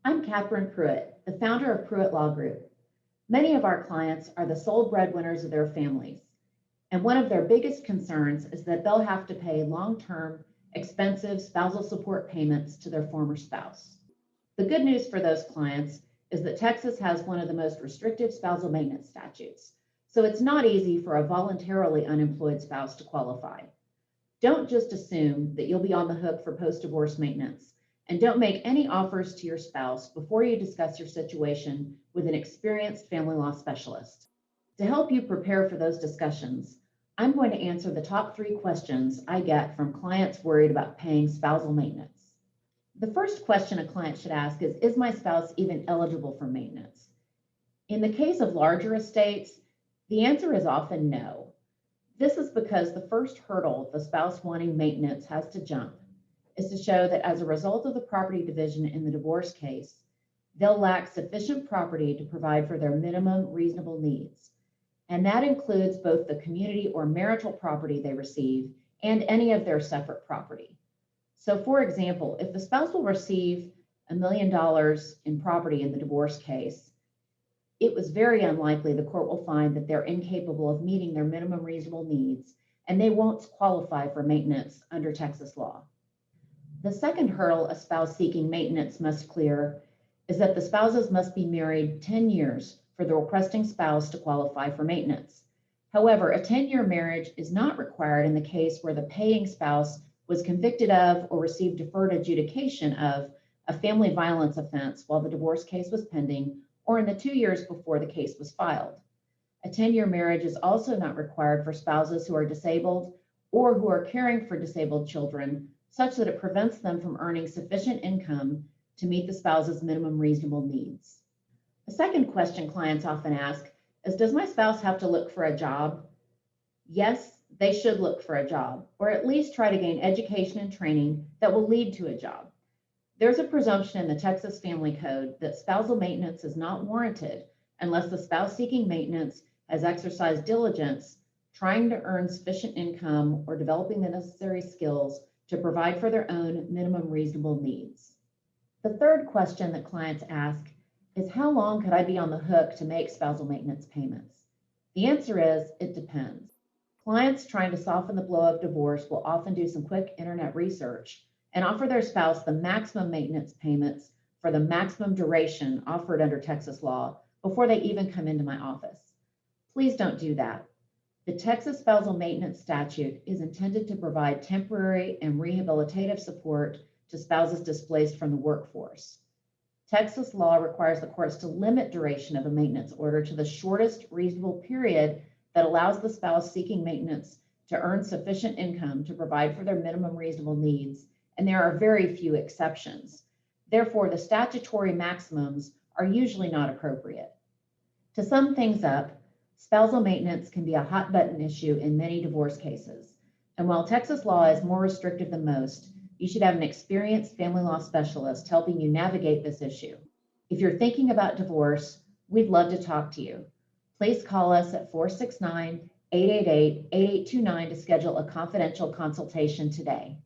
I'm Catherine Pruitt, the founder of Pruitt Law Group. Many of our clients are the sole breadwinners of their families, and one of their biggest concerns is that they'll have to pay long-term, expensive spousal support payments to their former spouse. The good news for those clients is that Texas has one of the most restrictive spousal maintenance statutes, so it's not easy for a voluntarily unemployed spouse to qualify. Don't just assume that you'll be on the hook for post-divorce maintenance, and don't make any offers to your spouse before you discuss your situation with an experienced family law specialist. To help you prepare for those discussions, I'm going to answer the top 3 questions I get from clients worried about paying spousal maintenance. The first question a client should ask is my spouse even eligible for maintenance? In the case of larger estates, the answer is often no. This is because the first hurdle the spouse wanting maintenance has to jump is to show that as a result of the property division in the divorce case, they'll lack sufficient property to provide for their minimum reasonable needs. And that includes both the community or marital property they receive and any of their separate property. So for example, if the spouse will receive $1 million in property in the divorce case, it was very unlikely the court will find that they're incapable of meeting their minimum reasonable needs, and they won't qualify for maintenance under Texas law. The second hurdle a spouse seeking maintenance must clear is that the spouses must be married 10 years for the requesting spouse to qualify for maintenance. However, a 10-year marriage is not required in the case where the paying spouse was convicted of or received deferred adjudication of a family violence offense while the divorce case was pending, or in the 2 years before the case was filed. A 10-year marriage is also not required for spouses who are disabled or who are caring for disabled children, such that it prevents them from earning sufficient income to meet the spouse's minimum reasonable needs. The second question clients often ask is, does my spouse have to look for a job? Yes, they should look for a job, or at least try to gain education and training that will lead to a job. There's a presumption in the Texas Family Code that spousal maintenance is not warranted unless the spouse seeking maintenance has exercised diligence trying to earn sufficient income or developing the necessary skills to provide for their own minimum reasonable needs. The third question that clients ask is, how long could I be on the hook to make spousal maintenance payments? The answer is, it depends. Clients trying to soften the blow of divorce will often do some quick internet research and offer their spouse the maximum maintenance payments for the maximum duration offered under Texas law before they even come into my office. Please don't do that. The Texas spousal maintenance statute is intended to provide temporary and rehabilitative support to spouses displaced from the workforce. Texas law requires the courts to limit duration of a maintenance order to the shortest reasonable period that allows the spouse seeking maintenance to earn sufficient income to provide for their minimum reasonable needs, and there are very few exceptions. Therefore, the statutory maximums are usually not appropriate. To sum things up, spousal maintenance can be a hot button issue in many divorce cases. And while Texas law is more restrictive than most, you should have an experienced family law specialist helping you navigate this issue. If you're thinking about divorce, we'd love to talk to you. Please call us at 469-888-8829 to schedule a confidential consultation today.